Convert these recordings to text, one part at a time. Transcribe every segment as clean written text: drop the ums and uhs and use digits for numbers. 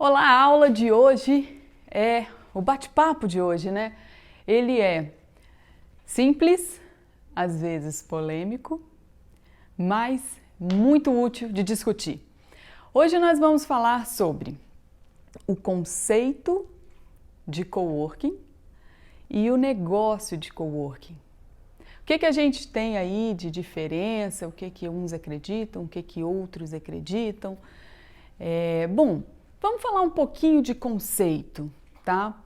Olá, a aula de hoje o bate-papo de hoje, né? Ele é simples, às vezes polêmico, mas muito útil de discutir. Hoje nós vamos falar sobre o conceito de coworking e o negócio de coworking. O que a gente tem aí de diferença, o que uns acreditam, o que outros acreditam. Bom, vamos falar um pouquinho de conceito, tá?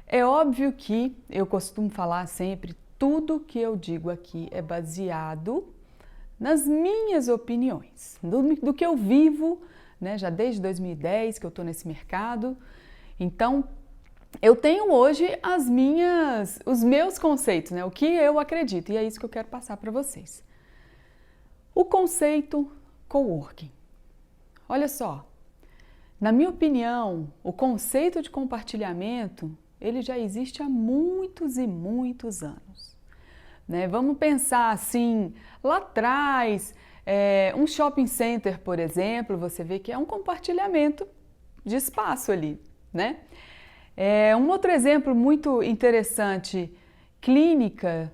É óbvio que eu costumo falar sempre, tudo que eu digo aqui é baseado nas minhas opiniões, do que eu vivo, né? Já desde 2010 que eu estou nesse mercado. Então, eu tenho hoje os meus conceitos, né? O que eu acredito, e é isso que eu quero passar para vocês. O conceito coworking. Olha só, na minha opinião, o conceito de compartilhamento, ele já existe há muitos e muitos anos. Né? Vamos pensar assim, lá atrás, um shopping center, por exemplo, você vê que é um compartilhamento de espaço ali, né? Um outro exemplo muito interessante, clínica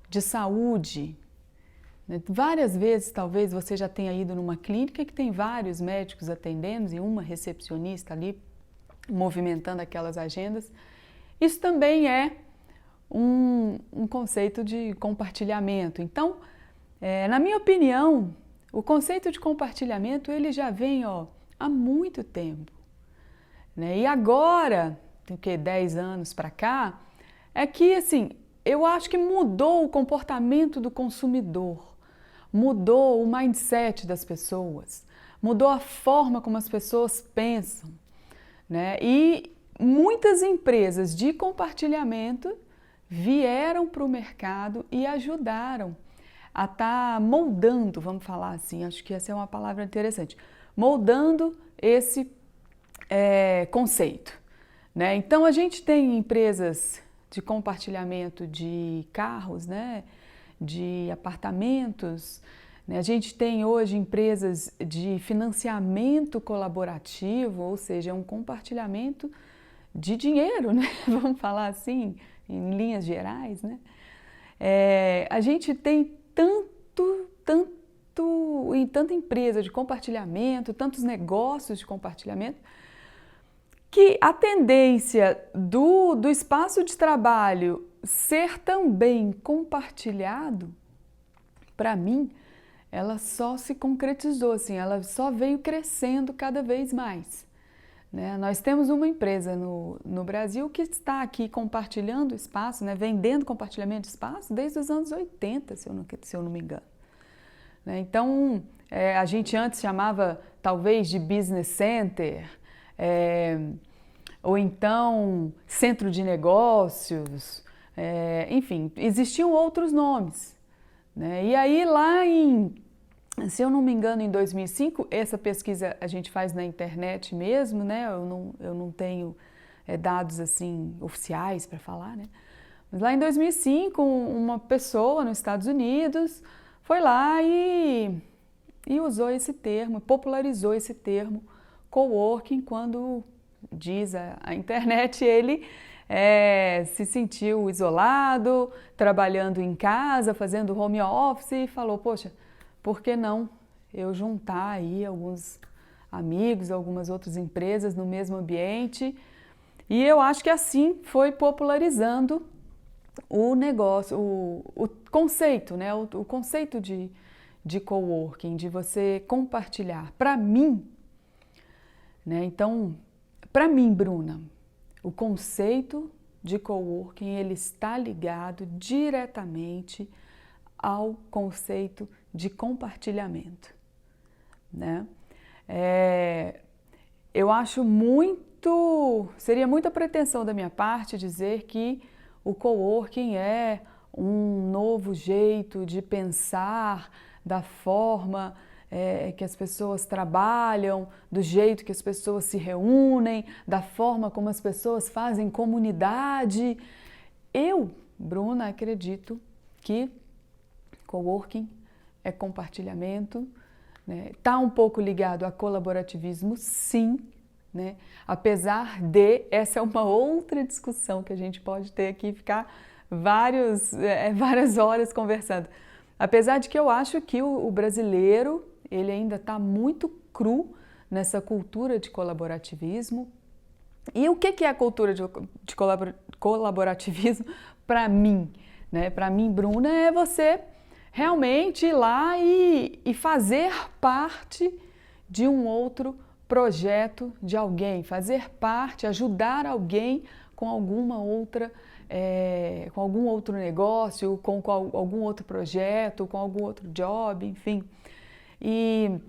de saúde. Várias vezes, talvez, você já tenha ido numa clínica que tem vários médicos atendendo e uma recepcionista ali movimentando aquelas agendas. Isso também é um conceito de compartilhamento. Então, na minha opinião, o conceito de compartilhamento ele já vem há muito tempo. Né? E agora, tem o que, 10 anos para cá, é que assim, eu acho que mudou o comportamento do consumidor. Mudou o mindset das pessoas, mudou a forma como as pessoas pensam, né? E muitas empresas de compartilhamento vieram para o mercado e ajudaram a estar moldando, vamos falar assim, acho que essa é uma palavra interessante, moldando esse conceito, né? Então a gente tem empresas de compartilhamento de carros, né? De apartamentos. Né? A gente tem hoje empresas de financiamento colaborativo, ou seja, um compartilhamento de dinheiro, né? Vamos falar assim, em linhas gerais. Né? A gente tem tanta empresa de compartilhamento, tantos negócios de compartilhamento, que a tendência do espaço de trabalho ser também compartilhado, para mim, ela só se concretizou, assim, ela só veio crescendo cada vez mais. Né? Nós temos uma empresa no Brasil que está aqui compartilhando espaço, né? Vendendo compartilhamento de espaço desde os anos 80, se eu não me engano. Né? Então, a gente antes chamava talvez de business center, ou então centro de negócios, enfim, existiam outros nomes. Né? E aí lá se eu não me engano, em 2005, essa pesquisa a gente faz na internet mesmo, né? Eu não tenho dados assim oficiais para falar, né? Mas lá em 2005, uma pessoa nos Estados Unidos foi lá e usou esse termo, popularizou esse termo coworking, quando diz a internet, ele se sentiu isolado, trabalhando em casa, fazendo home office e falou, poxa, por que não eu juntar aí alguns amigos, algumas outras empresas no mesmo ambiente? E eu acho que assim foi popularizando o negócio, o conceito, né? O conceito de coworking, de você compartilhar. Para mim, né? Então, para mim, Bruna, o conceito de coworking ele está ligado diretamente ao conceito de compartilhamento, né? Eu acho seria muita pretensão da minha parte dizer que o coworking é um novo jeito de pensar da forma que as pessoas trabalham, do jeito que as pessoas se reúnem, da forma como as pessoas fazem comunidade. Eu, Bruna, acredito que coworking é compartilhamento, né? Tá um pouco ligado a colaborativismo, sim, né? Apesar de, essa é uma outra discussão que a gente pode ter aqui, ficar várias horas conversando. Apesar de que eu acho que o brasileiro, ele ainda está muito cru nessa cultura de colaborativismo. E o que é a cultura de colaborativismo para mim? Né? Para mim, Bruna, é você realmente ir lá e fazer parte de um outro projeto de alguém, fazer parte, ajudar alguém com alguma outra, com algum outro negócio, com algum outro projeto, com algum outro job, enfim. E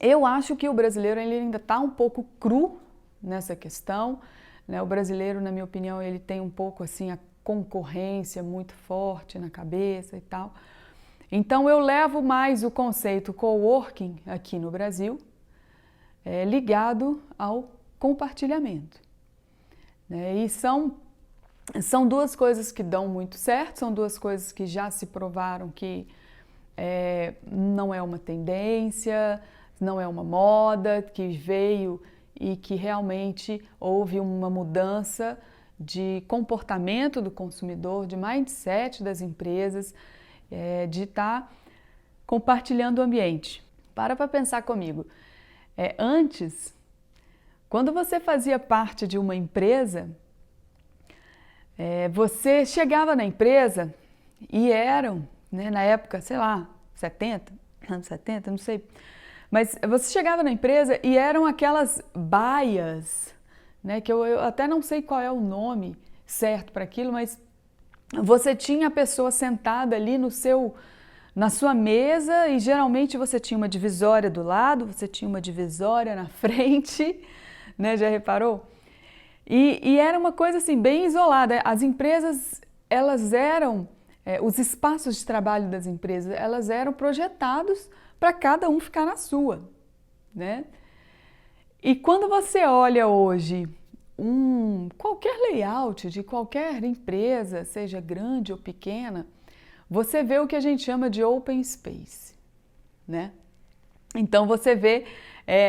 eu acho que o brasileiro ele ainda está um pouco cru nessa questão, né? O brasileiro, na minha opinião, ele tem um pouco assim a concorrência muito forte na cabeça e tal. Então eu levo mais o conceito coworking aqui no Brasil, ligado ao compartilhamento, né? E são duas coisas que dão muito certo, são duas coisas que já se provaram que não é uma tendência, não é uma moda, que veio e que realmente houve uma mudança de comportamento do consumidor, de mindset das empresas, de estar compartilhando o ambiente. Para pensar comigo. Antes, quando você fazia parte de uma empresa, você chegava na empresa e eram, né, na época, sei lá, anos 70, não sei, mas você chegava na empresa e eram aquelas baias, né, que eu até não sei qual é o nome certo para aquilo, mas você tinha a pessoa sentada ali na sua mesa e geralmente você tinha uma divisória do lado, você tinha uma divisória na frente, né, já reparou? E era uma coisa assim bem isolada. As empresas, elas eram, os espaços de trabalho das empresas, elas eram projetados para cada um ficar na sua, né? E quando você olha hoje qualquer layout de qualquer empresa, seja grande ou pequena, você vê o que a gente chama de open space, né? Então você vê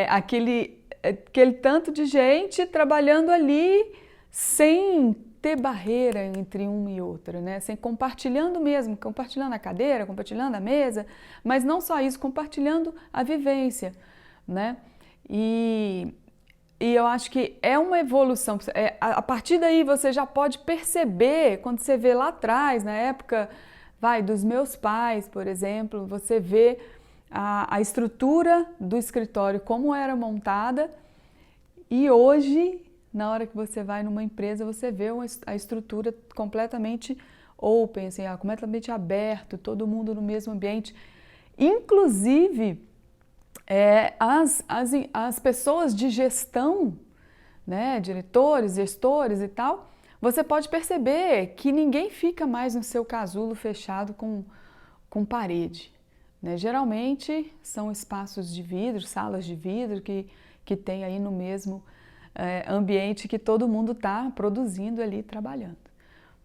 aquele tanto de gente trabalhando ali sem ter barreira entre uma e outra, né? Sem compartilhando mesmo, compartilhando a cadeira, compartilhando a mesa, mas não só isso, compartilhando a vivência, né? E eu acho que é uma evolução. A partir daí você já pode perceber, quando você vê lá atrás, na época dos meus pais, por exemplo, você vê a estrutura do escritório, como era montada, e hoje, na hora que você vai numa empresa, você vê a estrutura completamente open, assim, completamente aberto, todo mundo no mesmo ambiente. Inclusive, as pessoas de gestão, né, diretores, gestores e tal, você pode perceber que ninguém fica mais no seu casulo fechado com parede, né? Geralmente são espaços de vidro, salas de vidro que tem aí no mesmo ambiente que todo mundo está produzindo ali, trabalhando,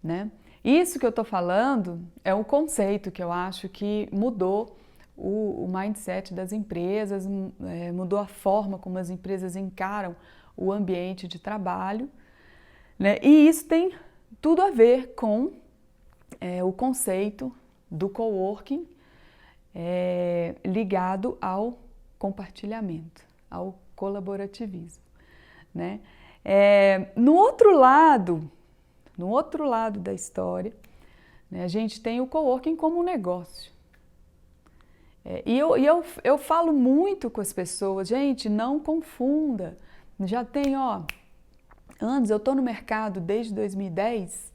né? Isso que eu estou falando é um conceito que eu acho que mudou o mindset das empresas, mudou a forma como as empresas encaram o ambiente de trabalho, né? E isso tem tudo a ver com o conceito do coworking ligado ao compartilhamento, ao colaborativismo, né? No outro lado da história, né, a gente tem o coworking como um negócio. E eu falo muito com as pessoas, gente, não confunda. Já tem, anos, eu estou no mercado desde 2010,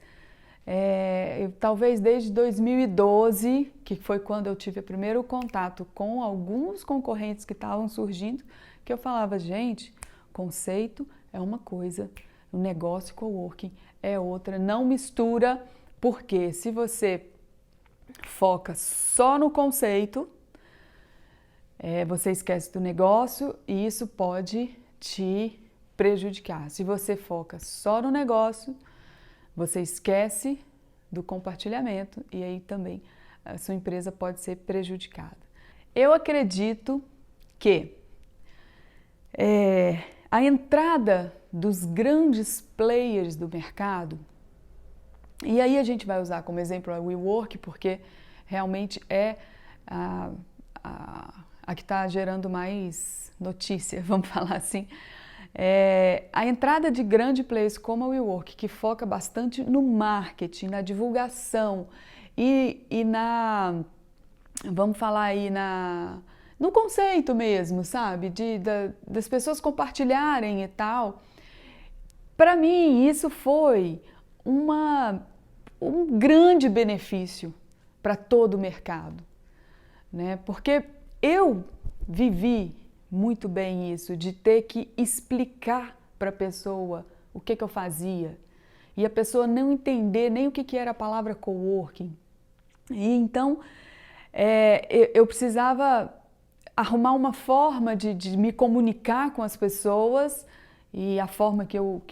talvez desde 2012, que foi quando eu tive o primeiro contato com alguns concorrentes que estavam surgindo, que eu falava, gente, conceito é uma coisa, o negócio coworking é outra, não mistura, porque se você foca só no conceito, você esquece do negócio e isso pode te prejudicar. Se você foca só no negócio, você esquece do compartilhamento e aí também a sua empresa pode ser prejudicada. Eu acredito que a entrada dos grandes players do mercado, e aí a gente vai usar como exemplo a WeWork, porque realmente é a que está gerando mais notícia, vamos falar assim. A entrada de grandes players como a WeWork, que foca bastante no marketing, na divulgação e na, vamos falar aí, no conceito mesmo, sabe? Das pessoas compartilharem e tal. Para mim, isso foi um grande benefício para todo o mercado, né? Porque eu vivi muito bem isso, de ter que explicar para a pessoa o que eu fazia e a pessoa não entender nem o que era a palavra coworking. E então eu precisava arrumar uma forma de me comunicar com as pessoas, e a forma que eu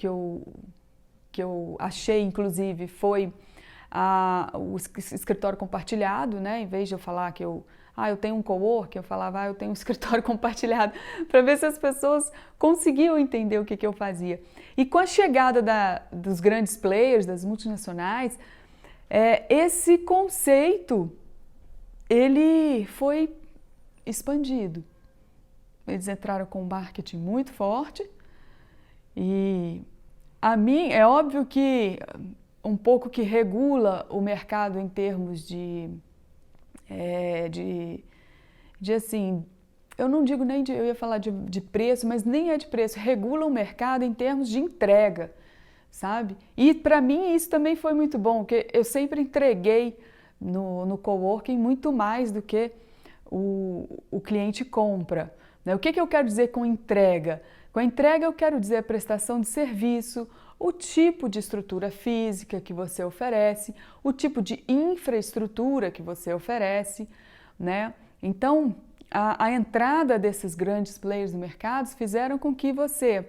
achei, inclusive, foi o escritório compartilhado, né? Em vez de eu falar que eu tenho um coworking, eu falava, eu tenho um escritório compartilhado, para ver se as pessoas conseguiam entender o que eu fazia. E com a chegada dos grandes players, das multinacionais, esse conceito, ele foi expandido. Eles entraram com um marketing muito forte e a mim é óbvio que um pouco que regula o mercado em termos de assim, eu não digo nem eu ia falar de preço, mas nem é de preço, regula o mercado em termos de entrega, sabe? E para mim isso também foi muito bom, porque eu sempre entreguei no coworking muito mais do que o cliente compra, né? O que eu quero dizer com entrega? Com a entrega eu quero dizer a prestação de serviço, o tipo de estrutura física que você oferece, o tipo de infraestrutura que você oferece, né? Então, a entrada desses grandes players no mercado fizeram com que você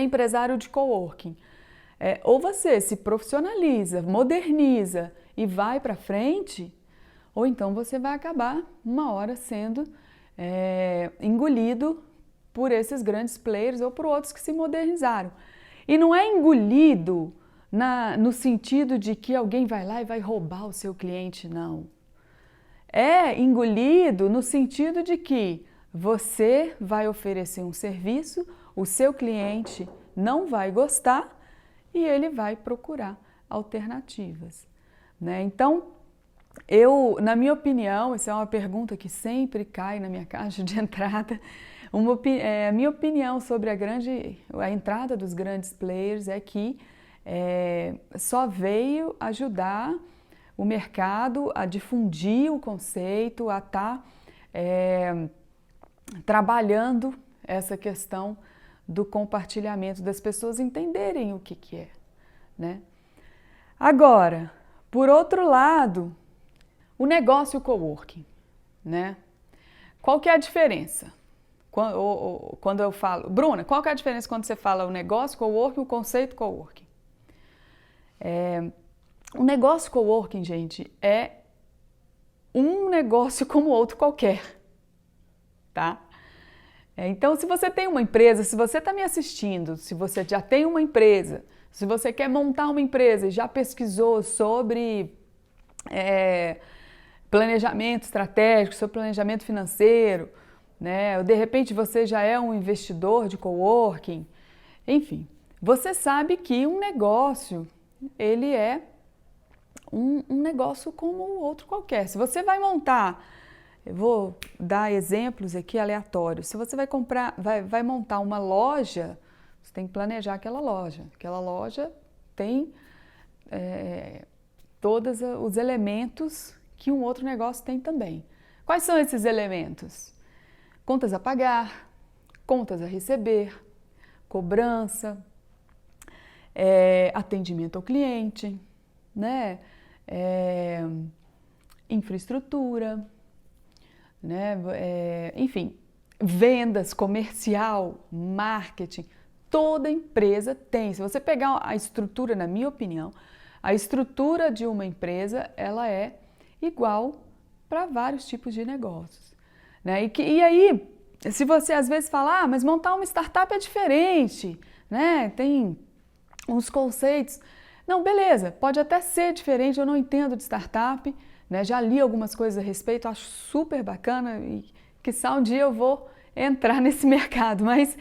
empresário de coworking, ou você se profissionaliza, moderniza e vai para frente, ou então você vai acabar uma hora sendo engolido por esses grandes players ou por outros que se modernizaram. E não é engolido no sentido de que alguém vai lá e vai roubar o seu cliente, não. É engolido no sentido de que você vai oferecer um serviço, o seu cliente não vai gostar e ele vai procurar alternativas, né? Então, na minha opinião, essa é uma pergunta que sempre cai na minha caixa de entrada, a minha opinião sobre a entrada dos grandes players é que só veio ajudar o mercado a difundir o conceito, a estar trabalhando essa questão do compartilhamento, das pessoas entenderem o que é, né? Agora, por outro lado, o negócio coworking, né? Qual que é a diferença? Quando eu falo... Bruna, qual que é a diferença quando você fala o negócio coworking e o conceito coworking? O negócio coworking, gente, é um negócio como outro qualquer, tá? Então, se você tem uma empresa, se você está me assistindo, se você já tem uma empresa, se você quer montar uma empresa e já pesquisou sobre planejamento estratégico, sobre planejamento financeiro, né? Ou de repente você já é um investidor de coworking, enfim, você sabe que um negócio, ele é um negócio como outro qualquer. Se você vai montar, eu vou dar exemplos aqui aleatórios, se você vai montar uma loja, você tem que planejar aquela loja. Aquela loja tem todos os elementos que um outro negócio tem também. Quais são esses elementos? Contas a pagar, contas a receber, cobrança, atendimento ao cliente, né? Infraestrutura, né? Enfim, vendas, comercial, marketing, toda empresa tem. Se você pegar a estrutura, na minha opinião, a estrutura de uma empresa, ela é igual para vários tipos de negócios, né? E aí, se você às vezes fala, mas montar uma startup é diferente, né? Tem uns conceitos. Não, beleza, pode até ser diferente, eu não entendo de startup, né? Já li algumas coisas a respeito, acho super bacana e quiçá um dia eu vou entrar nesse mercado, mas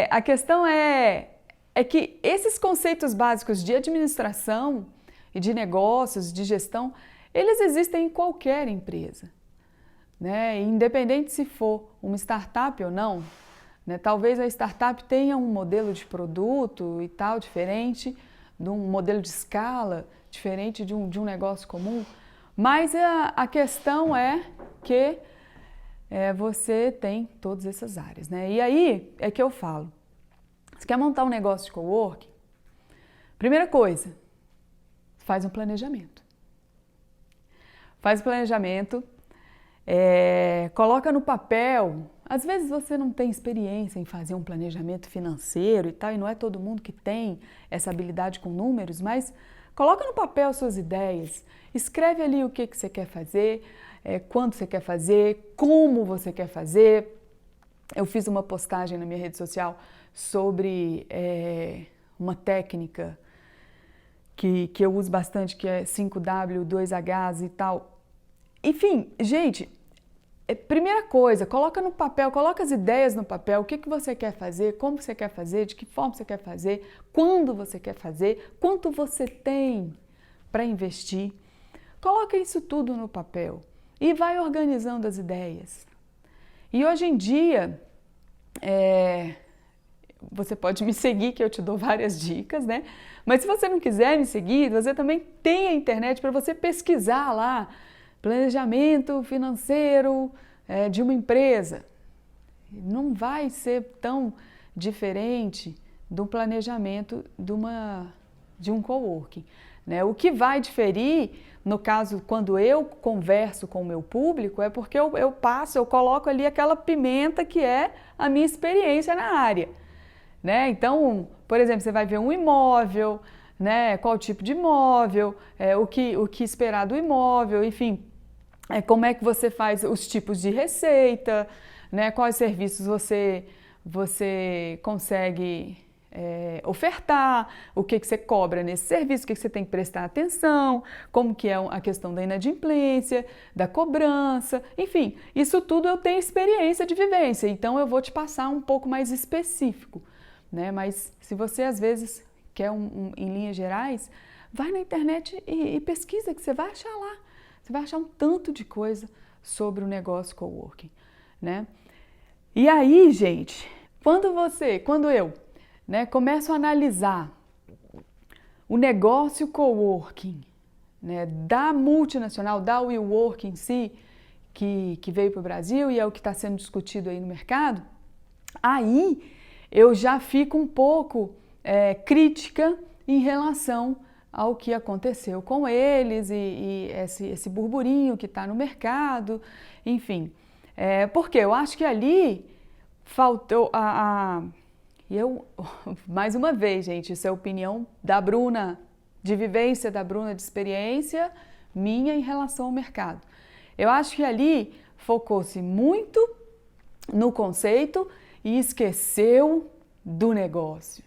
a questão é que esses conceitos básicos de administração e de negócios, de gestão, eles existem em qualquer empresa, né? Independente se for uma startup ou não, né? Talvez a startup tenha um modelo de produto e tal diferente, de um modelo de escala diferente de um negócio comum, mas a questão é que você tem todas essas áreas, né? E aí é que eu falo, você quer montar um negócio de coworking? Primeira coisa, faz um planejamento. Faz o planejamento, coloca no papel. Às vezes você não tem experiência em fazer um planejamento financeiro e tal, e não é todo mundo que tem essa habilidade com números, mas coloca no papel suas ideias, escreve ali o que você quer fazer, quando você quer fazer, como você quer fazer. Eu fiz uma postagem na minha rede social sobre uma técnica que eu uso bastante, que é 5W, 2Hs e tal. Enfim, gente, primeira coisa, coloca no papel, coloca as ideias no papel, o que você quer fazer, como você quer fazer, de que forma você quer fazer, quando você quer fazer, quanto você tem para investir. Coloca isso tudo no papel e vai organizando as ideias. E hoje em dia, você pode me seguir, que eu te dou várias dicas, né? Mas se você não quiser me seguir, você também tem a internet para você pesquisar lá planejamento financeiro de uma empresa. Não vai ser tão diferente do planejamento de um coworking, né? O que vai diferir, no caso, quando eu converso com o meu público, é porque eu coloco ali aquela pimenta que é a minha experiência na área, né? Então, por exemplo, você vai ver um imóvel, né? Qual tipo de imóvel, o que esperar do imóvel, enfim, como é que você faz os tipos de receita, né? Quais serviços você consegue ofertar, o que você cobra nesse serviço, o que você tem que prestar atenção, como que é a questão da inadimplência, da cobrança, enfim, isso tudo eu tenho experiência de vivência, então eu vou te passar um pouco mais específico, né? Mas se você às vezes quer em linhas gerais, vai na internet e pesquisa, que você vai achar lá. Você vai achar um tanto de coisa sobre o negócio coworking, né? E aí, gente, quando eu, né, começo a analisar o negócio coworking, né, da multinacional, da WeWork em si, que veio para o Brasil e é o que está sendo discutido aí no mercado, aí eu já fico um pouco crítica em relação ao que aconteceu com eles e esse burburinho que está no mercado, enfim. Porque eu acho que ali faltou mais uma vez, gente, isso é a opinião da Bruna, de vivência da Bruna, de experiência minha em relação ao mercado. Eu acho que ali focou-se muito no conceito e esqueceu do negócio,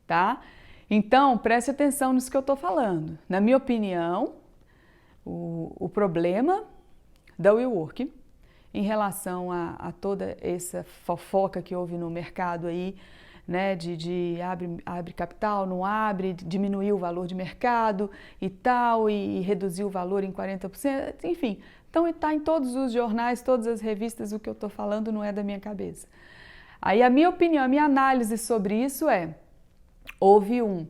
tá? Então, preste atenção nisso que eu estou falando. Na minha opinião, o problema da WeWork em relação a toda essa fofoca que houve no mercado aí, né, de abre capital, não abre, diminuir o valor de mercado e tal, e reduzir o valor em 40%, enfim. Então, está em todos os jornais, todas as revistas, o que eu estou falando não é da minha cabeça. Aí a minha opinião, a minha análise sobre isso houve um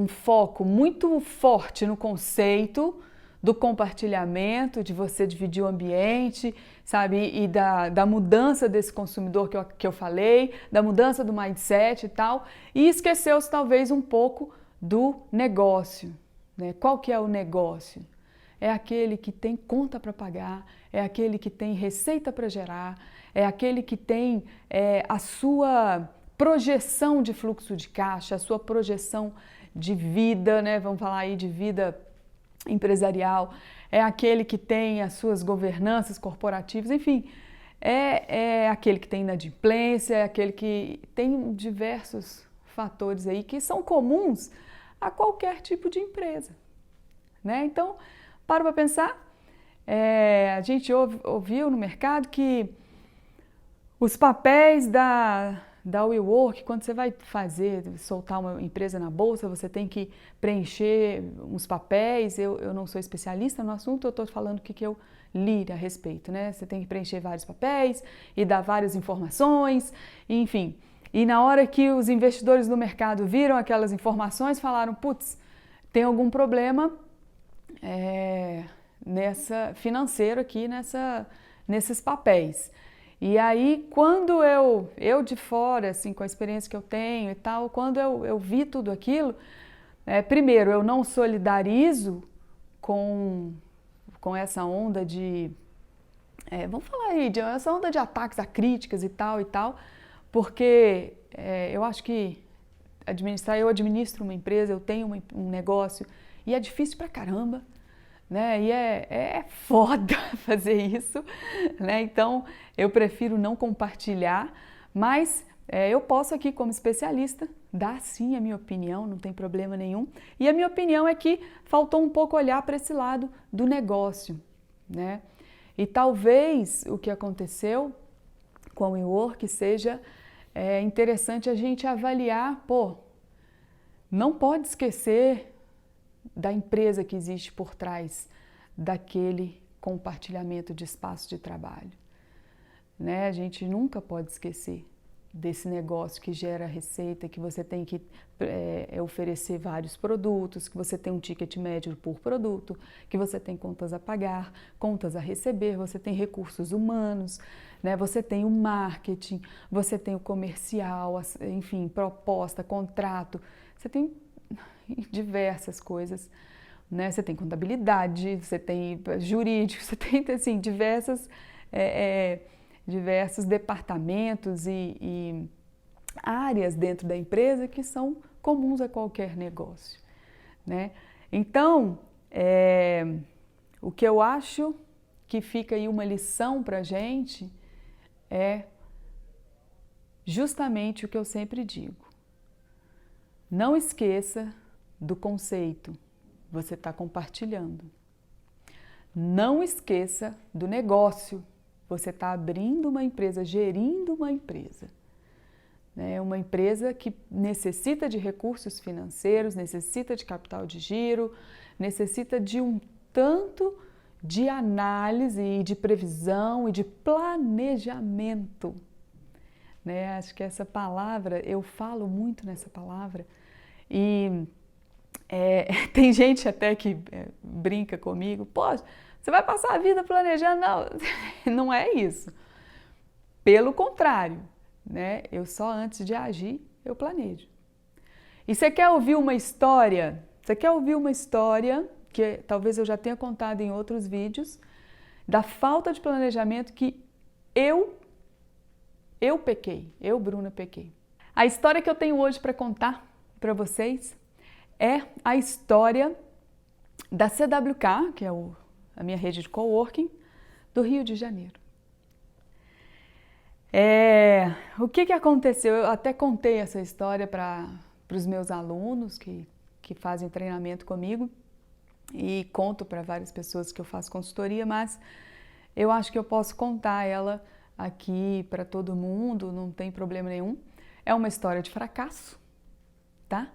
foco muito forte no conceito do compartilhamento, de você dividir o ambiente, sabe, e da mudança desse consumidor que eu falei, da mudança do mindset e tal, e esqueceu-se talvez um pouco do negócio, né? Qual que é o negócio? É aquele que tem conta para pagar, é aquele que tem receita para gerar, é aquele que tem a sua projeção de fluxo de caixa, a sua projeção de vida, né? Vamos falar aí de vida empresarial, é aquele que tem as suas governanças corporativas, enfim, é aquele que tem inadimplência, é aquele que tem diversos fatores aí que são comuns a qualquer tipo de empresa, né? Então, para pensar, a gente ouviu no mercado que os papéis da WeWork, quando você vai soltar uma empresa na bolsa, você tem que preencher uns papéis. Eu não sou especialista no assunto, eu estou falando o que eu li a respeito, né? Você tem que preencher vários papéis e dar várias informações, enfim. E na hora que os investidores do mercado viram aquelas informações, falaram, putz, tem algum problema financeiro aqui nesses papéis. E aí, quando eu de fora, assim, com a experiência que eu tenho e tal, quando eu vi tudo aquilo, primeiro, eu não solidarizo com essa onda vamos falar aí, essa onda de ataques a críticas e tal, porque eu acho que eu administro uma empresa, eu tenho um negócio e é difícil pra caramba, né? E é foda fazer isso, né? Então eu prefiro não compartilhar, mas eu posso aqui como especialista dar sim a minha opinião, não tem problema nenhum. E a minha opinião é que faltou um pouco olhar para esse lado do negócio, né? E talvez o que aconteceu com o WeWork seja interessante a gente avaliar, não pode esquecer da empresa que existe por trás daquele compartilhamento de espaço de trabalho, né? A gente nunca pode esquecer desse negócio que gera receita, que você tem que oferecer vários produtos, que você tem um ticket médio por produto, que você tem contas a pagar, contas a receber, você tem recursos humanos, né? Você tem o marketing, você tem o comercial, enfim, proposta, contrato, você tem diversas coisas, né? Você tem contabilidade, você tem jurídico, você tem assim, diversos departamentos e áreas dentro da empresa que são comuns a qualquer negócio, né? Então, o que eu acho que fica aí uma lição para a gente é justamente o que eu sempre digo. Não esqueça do conceito, você está compartilhando. Não esqueça do negócio, você está abrindo uma empresa, gerindo uma empresa. É uma empresa que necessita de recursos financeiros, necessita de capital de giro, necessita de um tanto de análise e de previsão e de planejamento. Né? Acho que essa palavra, eu falo muito nessa palavra e tem gente até que brinca comigo, você vai passar a vida planejando? Não, não é isso. Pelo contrário, né? Eu só antes de agir, eu planejo. E você quer ouvir uma história? Você quer ouvir uma história que talvez eu já tenha contado em outros vídeos, da falta de planejamento que eu pequei, Bruna, pequei. A história que eu tenho hoje para contar para vocês é a história da CWK, que é a minha rede de coworking, do Rio de Janeiro. O que aconteceu? Eu até contei essa história para os meus alunos que fazem treinamento comigo e conto para várias pessoas que eu faço consultoria, mas eu acho que eu posso contar ela aqui para todo mundo, não tem problema nenhum. É uma história de fracasso, tá?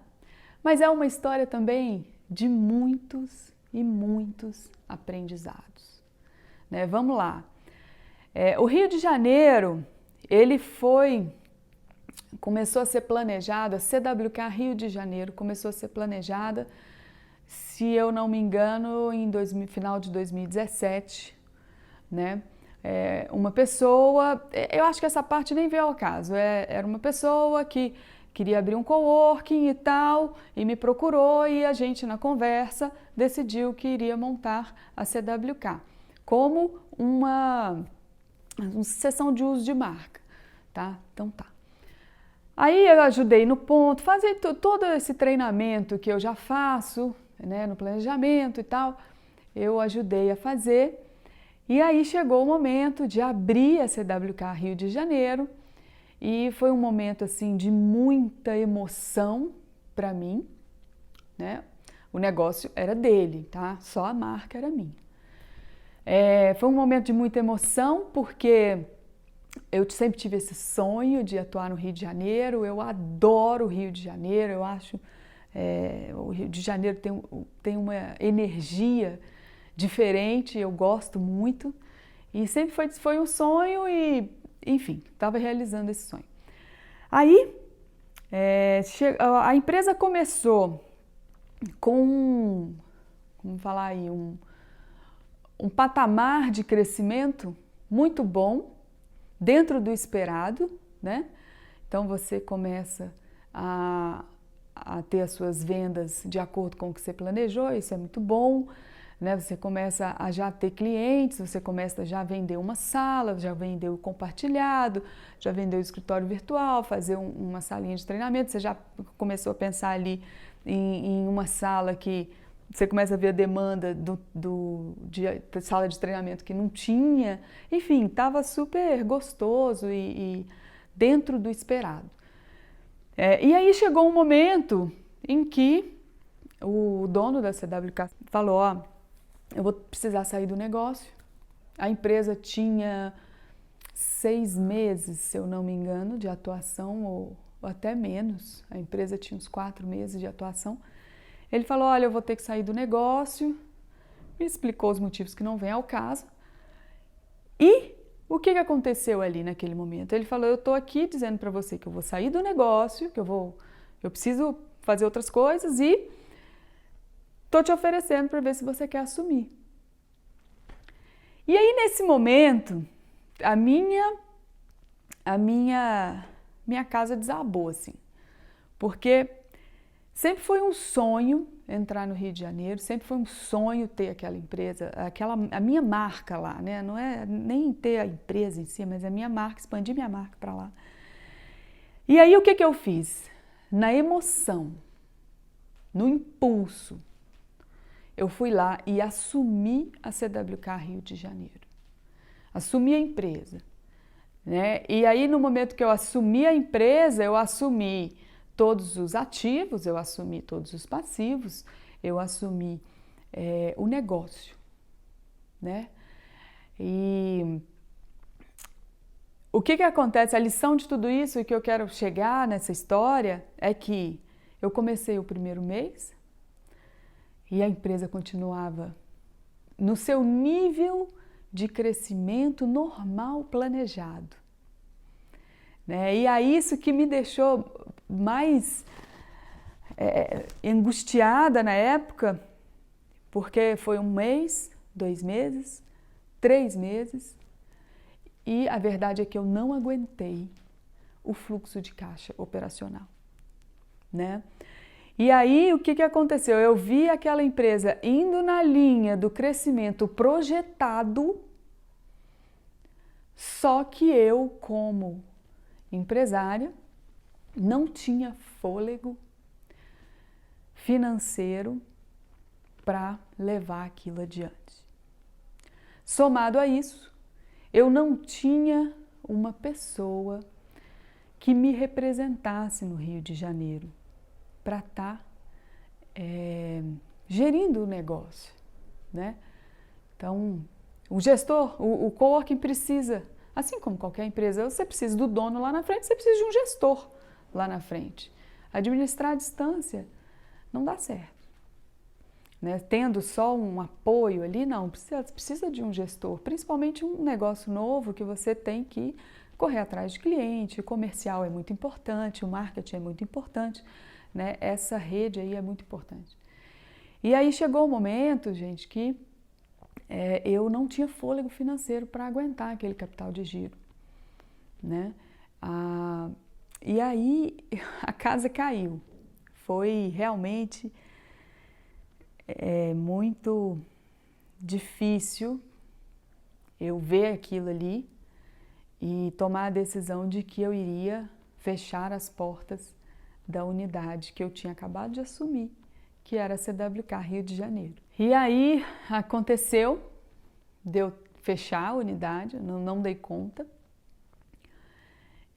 Mas é uma história também de muitos e muitos aprendizados, né? Vamos lá. O Rio de Janeiro, ele começou a ser planejado, a CWK Rio de Janeiro começou a ser planejada, se eu não me engano, final de 2017, né? Uma pessoa, eu acho que essa parte nem veio ao caso, era uma pessoa que queria abrir um coworking e tal, e me procurou e a gente na conversa decidiu que iria montar a CWK como uma sessão de uso de marca, tá? Então tá. Aí eu ajudei no ponto, fazer todo esse treinamento que eu já faço, né, no planejamento e tal, eu ajudei a fazer. E aí chegou o momento de abrir a CWK Rio de Janeiro e foi um momento assim de muita emoção para mim, né? O negócio era dele, tá? Só a marca era minha. Foi um momento de muita emoção porque eu sempre tive esse sonho de atuar no Rio de Janeiro. Eu adoro o Rio de Janeiro. Eu acho o Rio de Janeiro tem uma energia diferente. Eu gosto muito e sempre foi um sonho e, enfim, estava realizando esse sonho. Aí a empresa começou com, vamos falar aí, um patamar de crescimento muito bom, dentro do esperado, né? Então você começa a ter as suas vendas de acordo com o que você planejou, isso é muito bom, né? Você começa a já ter clientes, você começa já a vender uma sala, já vendeu o compartilhado, já vendeu o escritório virtual, fazer uma salinha de treinamento, você já começou a pensar ali em uma sala que você começa a ver a demanda de sala de treinamento que não tinha. Enfim, estava super gostoso e dentro do esperado. E aí chegou um momento em que o dono da CWK falou, ó, eu vou precisar sair do negócio. A empresa tinha 6 meses, se eu não me engano, de atuação, ou até menos. A empresa tinha uns 4 meses de atuação. Ele falou, olha, eu vou ter que sair do negócio, me explicou os motivos que não vêm ao caso. E o que aconteceu ali naquele momento? Ele falou, eu estou aqui dizendo para você que eu vou sair do negócio, que eu preciso fazer outras coisas e estou te oferecendo para ver se você quer assumir. E aí, nesse momento, a minha casa desabou, assim, porque sempre foi um sonho entrar no Rio de Janeiro, sempre foi um sonho ter aquela empresa, a minha marca lá, né? Não é nem ter a empresa em si, mas a minha marca, expandir minha marca para lá. E aí o que eu fiz? Na emoção, no impulso, eu fui lá e assumi a CWK Rio de Janeiro. Assumi a empresa, né? E aí no momento que eu assumi a empresa, eu assumi todos os ativos, eu assumi todos os passivos, eu assumi o negócio, né? E o que acontece? A lição de tudo isso e que eu quero chegar nessa história é que eu comecei o primeiro mês e a empresa continuava no seu nível de crescimento normal planejado. Né? E é isso que me deixou mais angustiada na época, porque foi 1 mês, 2 meses, 3 meses, e a verdade é que eu não aguentei o fluxo de caixa operacional, né? E aí, o que aconteceu? Eu vi aquela empresa indo na linha do crescimento projetado, só que eu, como empresária, não tinha fôlego financeiro para levar aquilo adiante. Somado a isso, eu não tinha uma pessoa que me representasse no Rio de Janeiro para estar gerindo o negócio, né? Então, o gestor, o coworking precisa, assim como qualquer empresa, você precisa do dono lá na frente, você precisa de um gestor lá na frente. Administrar a distância não dá certo. Né? Tendo só um apoio ali, não, precisa de um gestor, principalmente um negócio novo que você tem que correr atrás de cliente, o comercial é muito importante, o marketing é muito importante, né? Essa rede aí é muito importante. E aí chegou o momento, gente, que eu não tinha fôlego financeiro para aguentar aquele capital de giro, né? E aí a casa caiu. Foi realmente muito difícil eu ver aquilo ali e tomar a decisão de que eu iria fechar as portas da unidade que eu tinha acabado de assumir, que era a CWK Rio de Janeiro. E aí aconteceu, deu fechar a unidade, não dei conta.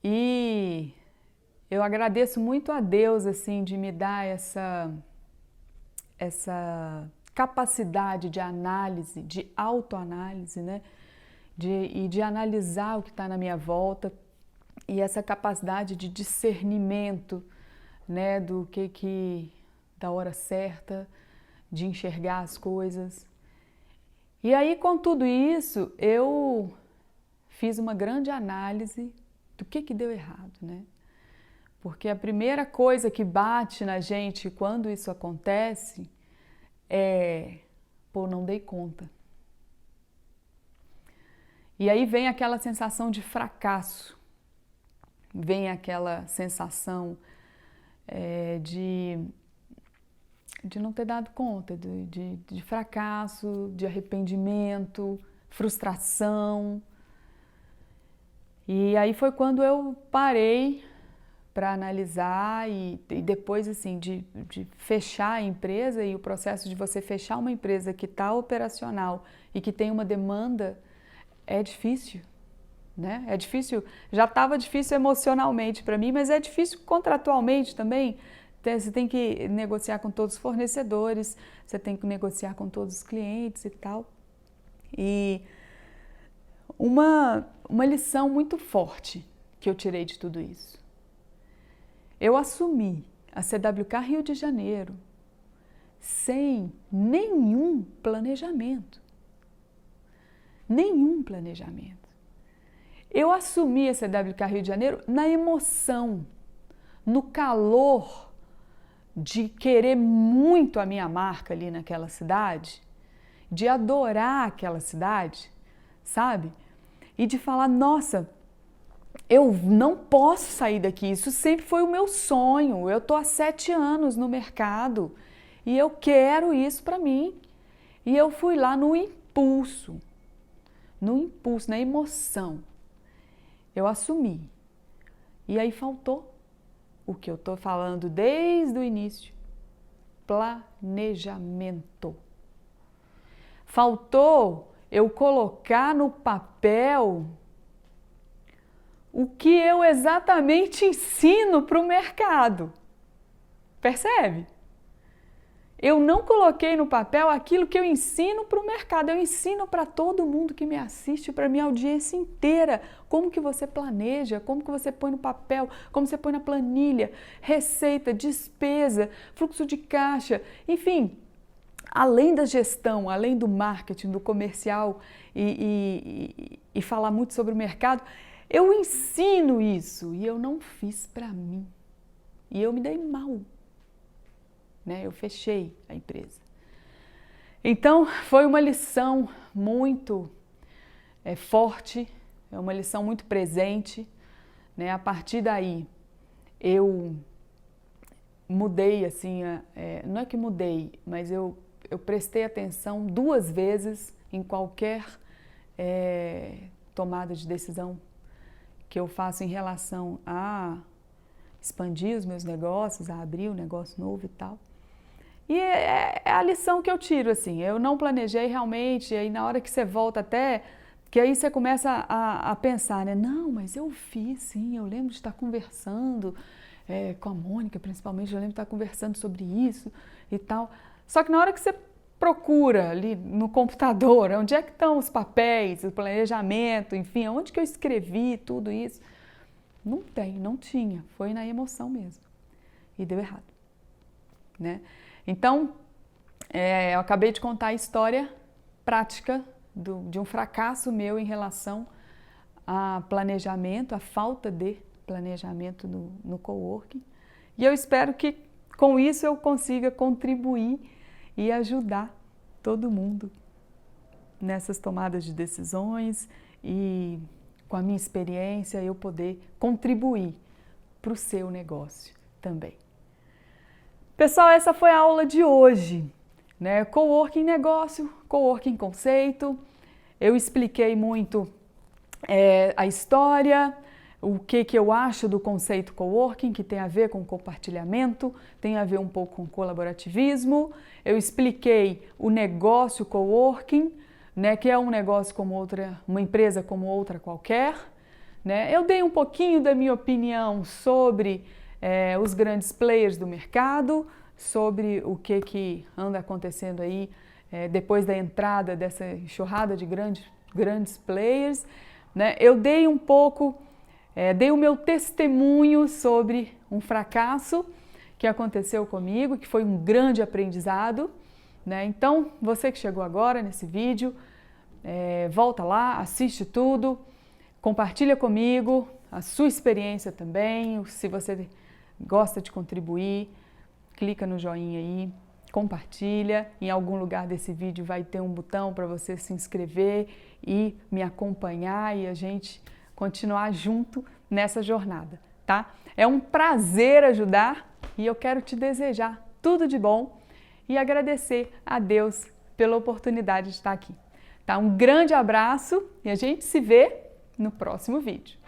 E eu agradeço muito a Deus assim de me dar essa capacidade de análise, de autoanálise, né? De analisar o que está na minha volta e essa capacidade de discernimento, né? Do que da hora certa, de enxergar as coisas. E aí, com tudo isso, eu fiz uma grande análise do que deu errado, né? Porque a primeira coisa que bate na gente quando isso acontece é, pô, não dei conta. E aí vem aquela sensação de fracasso, vem aquela sensação de não ter dado conta, de fracasso, de arrependimento, frustração. E aí foi quando eu parei para analisar e depois assim de fechar a empresa, e o processo de você fechar uma empresa que está operacional e que tem uma demanda é difícil, né? É difícil, já estava difícil emocionalmente para mim, mas é difícil contratualmente também. Você tem que negociar com todos os fornecedores, você tem que negociar com todos os clientes e tal. E uma lição muito forte que eu tirei de tudo isso. Eu assumi a CWK Rio de Janeiro sem nenhum planejamento. Nenhum planejamento. Eu assumi a CWK Rio de Janeiro na emoção, no calor de querer muito a minha marca ali naquela cidade, de adorar aquela cidade, sabe? E de falar, nossa, eu não posso sair daqui, isso sempre foi o meu sonho, eu tô há 7 anos no mercado e eu quero isso para mim. E eu fui lá no impulso, na emoção, eu assumi. E aí faltou o que eu tô falando desde o início, planejamento. Faltou eu colocar no papel o que eu exatamente ensino para o mercado. Percebe? Eu não coloquei no papel aquilo que eu ensino para o mercado. Eu ensino para todo mundo que me assiste, para a minha audiência inteira. Como que você planeja, como que você põe no papel, como você põe na planilha, receita, despesa, fluxo de caixa, enfim. Além da gestão, além do marketing, do comercial e falar muito sobre o mercado, eu ensino isso e eu não fiz para mim. E eu me dei mal. Né? Eu fechei a empresa. Então, foi uma lição muito forte, é uma lição muito presente. Né? A partir daí, eu mudei, assim, não é que mudei, mas eu prestei atenção 2 vezes em qualquer tomada de decisão que eu faço em relação a expandir os meus negócios, a abrir um negócio novo e tal. E é a lição que eu tiro, assim, eu não planejei realmente, e aí na hora que você volta até, que aí você começa a pensar, né? Não, mas eu fiz, sim, eu lembro de estar conversando com a Mônica, principalmente, eu lembro de estar conversando sobre isso e tal. Só que na hora que você procura ali no computador, onde é que estão os papéis, o planejamento, enfim, onde que eu escrevi tudo isso, não tinha, foi na emoção mesmo, e deu errado, né? Então, eu acabei de contar a história prática de um fracasso meu em relação a planejamento, a falta de planejamento no coworking. E eu espero que com isso eu consiga contribuir e ajudar todo mundo nessas tomadas de decisões e com a minha experiência eu poder contribuir para o seu negócio também. Pessoal, essa foi a aula de hoje, né? Coworking negócio, coworking conceito. Eu expliquei muito a história, o que eu acho do conceito coworking, que tem a ver com compartilhamento, tem a ver um pouco com colaborativismo. Eu expliquei o negócio coworking, né, que é um negócio como outra, uma empresa como outra qualquer, né? Eu dei um pouquinho da minha opinião sobre os grandes players do mercado, sobre o que anda acontecendo aí depois da entrada dessa enxurrada de grandes players, né? Eu dei um pouco, dei o meu testemunho sobre um fracasso que aconteceu comigo, que foi um grande aprendizado, né? Então, você que chegou agora nesse vídeo, volta lá, assiste tudo, compartilha comigo a sua experiência também. Se você gosta de contribuir, clica no joinha aí, compartilha. Em algum lugar desse vídeo vai ter um botão para você se inscrever e me acompanhar e a gente continuar junto nessa jornada, tá? É um prazer ajudar e eu quero te desejar tudo de bom e agradecer a Deus pela oportunidade de estar aqui. Tá? Um grande abraço e a gente se vê no próximo vídeo.